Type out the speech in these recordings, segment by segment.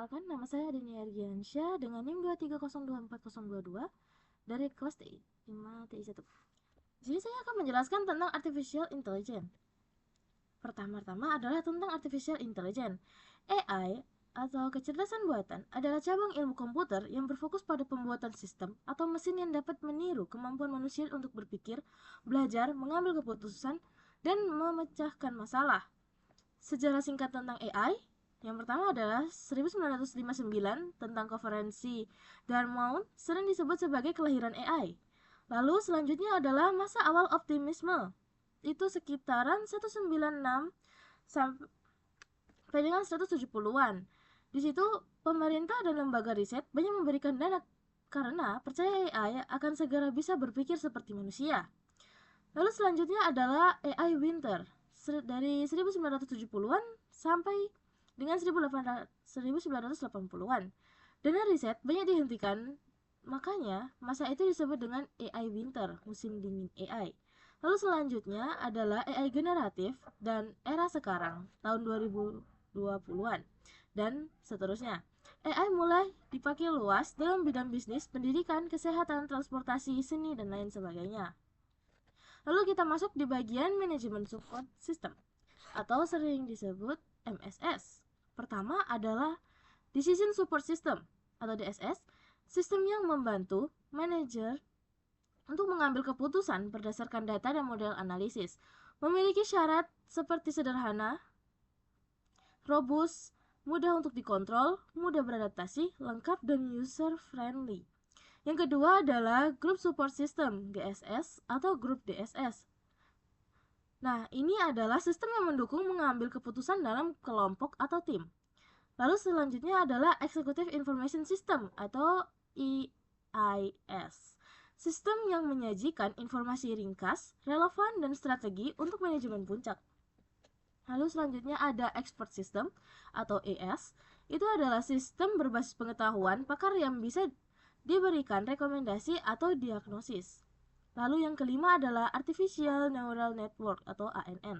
Perkenalkan, nama saya Dini Argiansyah dengan NIM 2302402 dari kelas TI 5 TI1. Jadi saya akan menjelaskan tentang Artificial Intelligence. Pertama-tama adalah tentang Artificial Intelligence. AI atau kecerdasan buatan adalah cabang ilmu komputer yang berfokus pada pembuatan sistem atau mesin yang dapat meniru kemampuan manusia untuk berpikir, belajar, mengambil keputusan, dan memecahkan masalah. Sejarah singkat tentang AI. Yang pertama adalah 1959 tentang konferensi Dartmouth sering disebut sebagai kelahiran AI. Lalu selanjutnya adalah masa awal optimisme. Itu sekitaran 196 sampai dengan 170-an. Di situ pemerintah dan lembaga riset banyak memberikan dana karena percaya AI akan segera bisa berpikir seperti manusia. Lalu selanjutnya adalah AI Winter dari 1970-an sampai dengan 1980-an. Dana riset banyak dihentikan, makanya masa itu disebut dengan AI Winter, musim dingin AI. Lalu selanjutnya adalah AI generatif dan era sekarang, tahun 2020-an, dan seterusnya. AI mulai dipakai luas dalam bidang bisnis, pendidikan, kesehatan, transportasi, seni, dan lain sebagainya. Lalu kita masuk di bagian manajemen support system atau sering disebut MSS. Pertama adalah decision support system atau DSS, sistem yang membantu manajer untuk mengambil keputusan berdasarkan data dan model analisis. Memiliki syarat seperti sederhana, robust, mudah untuk dikontrol, mudah beradaptasi, lengkap, dan user friendly. Yang kedua adalah Group Support System, GSS, atau Group DSS. Nah, ini adalah sistem yang mendukung mengambil keputusan dalam kelompok atau tim. Lalu selanjutnya adalah Executive Information System atau EIS. Sistem yang menyajikan informasi ringkas, relevan, dan strategi untuk manajemen puncak. Lalu selanjutnya ada Expert System atau ES. Itu adalah sistem berbasis pengetahuan pakar yang bisa diberikan rekomendasi atau diagnosis. Lalu yang kelima adalah Artificial Neural Network atau ANN.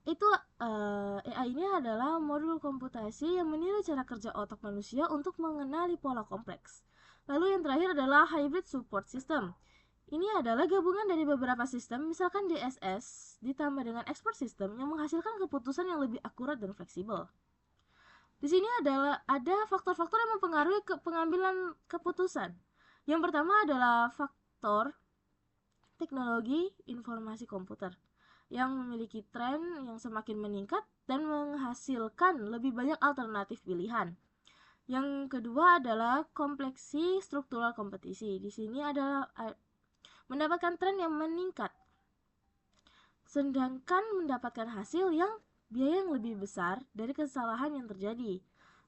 Itu AI ini adalah modul komputasi yang meniru cara kerja otak manusia untuk mengenali pola kompleks. Lalu yang terakhir adalah Hybrid Support System. Ini adalah gabungan dari beberapa sistem, misalkan DSS ditambah dengan Expert System yang menghasilkan keputusan yang lebih akurat dan fleksibel. Di sini ada faktor-faktor yang mempengaruhi pengambilan keputusan. Yang pertama adalah faktor teknologi informasi komputer yang memiliki tren yang semakin meningkat dan menghasilkan lebih banyak alternatif pilihan. Yang kedua adalah kompleksi struktural kompetisi. Di sini adalah mendapatkan tren yang meningkat, sedangkan mendapatkan hasil yang biaya yang lebih besar dari kesalahan yang terjadi.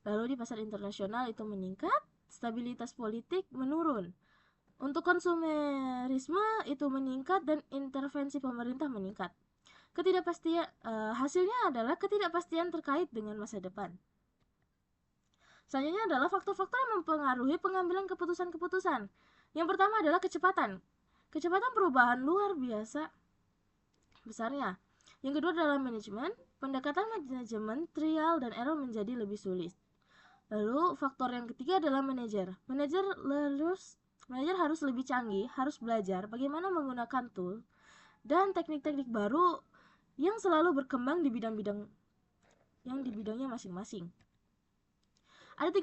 Lalu di pasar internasional itu meningkat, stabilitas politik menurun. Untuk konsumerisme itu meningkat dan intervensi pemerintah meningkat. Ketidakpastian hasilnya adalah ketidakpastian terkait dengan masa depan. Selanjutnya adalah faktor-faktor yang mempengaruhi pengambilan keputusan-keputusan. Yang pertama adalah kecepatan. Kecepatan perubahan luar biasa besarnya. Yang kedua adalah manajemen. Pendekatan manajemen trial dan error menjadi lebih sulit. Lalu faktor yang ketiga adalah manajer. Manajer harus lebih canggih, harus belajar bagaimana menggunakan tool dan teknik-teknik baru yang selalu berkembang di bidang-bidang yang di bidangnya masing-masing. Ada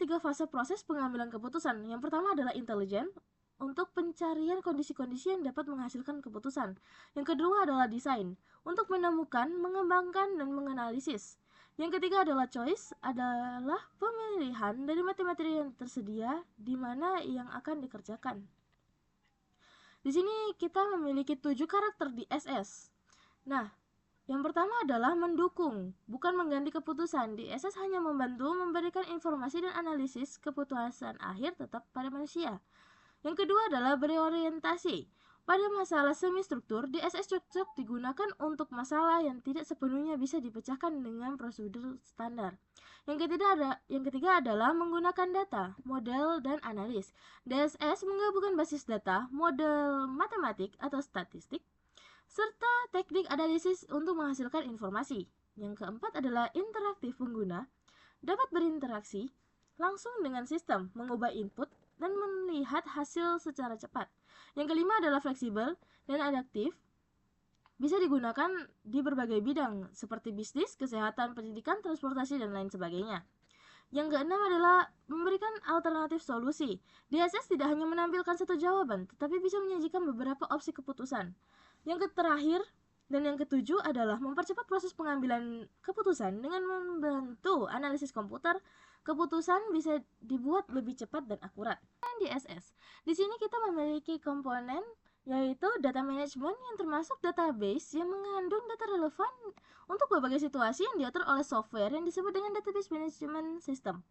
tiga fase proses pengambilan keputusan. Yang pertama adalah intelijen untuk pencarian kondisi-kondisi yang dapat menghasilkan keputusan. Yang kedua adalah desain untuk menemukan, mengembangkan, dan menganalisis. Yang ketiga adalah choice, adalah pemilihan dari materi-materi yang tersedia di mana yang akan dikerjakan. Di sini kita memiliki 7 karakter di SS. Nah, yang pertama adalah mendukung, bukan mengganti keputusan. Di SS hanya membantu memberikan informasi dan analisis, keputusan akhir tetap pada manusia. Yang kedua adalah berorientasi. Pada masalah semi struktur, DSS cocok digunakan untuk masalah yang tidak sepenuhnya bisa dipecahkan dengan prosedur standar. Yang ketiga adalah menggunakan data, model, dan analis. DSS menggabungkan basis data, model matematik atau statistik, serta teknik analisis untuk menghasilkan informasi. Yang keempat adalah interaktif pengguna. dapat berinteraksi langsung dengan sistem, mengubah input, dan melihat hasil secara cepat. Yang kelima adalah fleksibel dan adaptif, bisa digunakan di berbagai bidang seperti bisnis, kesehatan, pendidikan, transportasi, dan lain sebagainya. Yang keenam adalah memberikan alternatif solusi. DSS tidak hanya menampilkan satu jawaban, tetapi bisa menyajikan beberapa opsi keputusan. Yang terakhir dan yang ketujuh adalah mempercepat proses pengambilan keputusan dengan membantu analisis komputer. Keputusan bisa dibuat lebih cepat dan akurat. DSS. Di sini kita memiliki komponen yaitu data management yang termasuk database yang mengandung data relevan untuk berbagai situasi yang diatur oleh software yang disebut dengan database management system.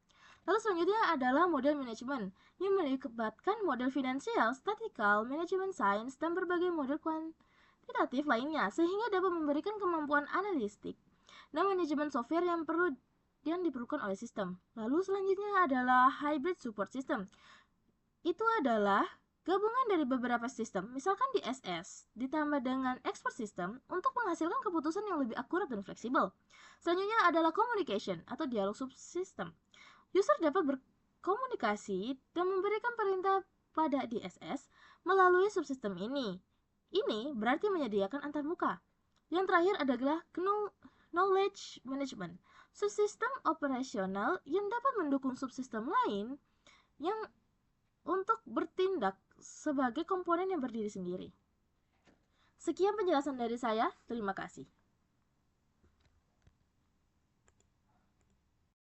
Lalu selanjutnya adalah model management yang melibatkan model finansial, statistical, manajemen sains, dan berbagai model kuantitatif lainnya sehingga dapat memberikan kemampuan analitik dan manajemen software yang diperlukan oleh sistem. Lalu selanjutnya adalah hybrid support system. Itu adalah gabungan dari beberapa sistem, misalkan DSS, ditambah dengan expert system untuk menghasilkan keputusan yang lebih akurat dan fleksibel. Selanjutnya adalah communication atau dialog subsystem. User dapat berkomunikasi dan memberikan perintah pada DSS melalui subsistem ini. Ini berarti menyediakan antarmuka. Yang terakhir adalah knowledge management, subsistem operasional yang dapat mendukung subsistem lain yang untuk bertindak sebagai komponen yang berdiri sendiri. Sekian penjelasan dari saya, terima kasih.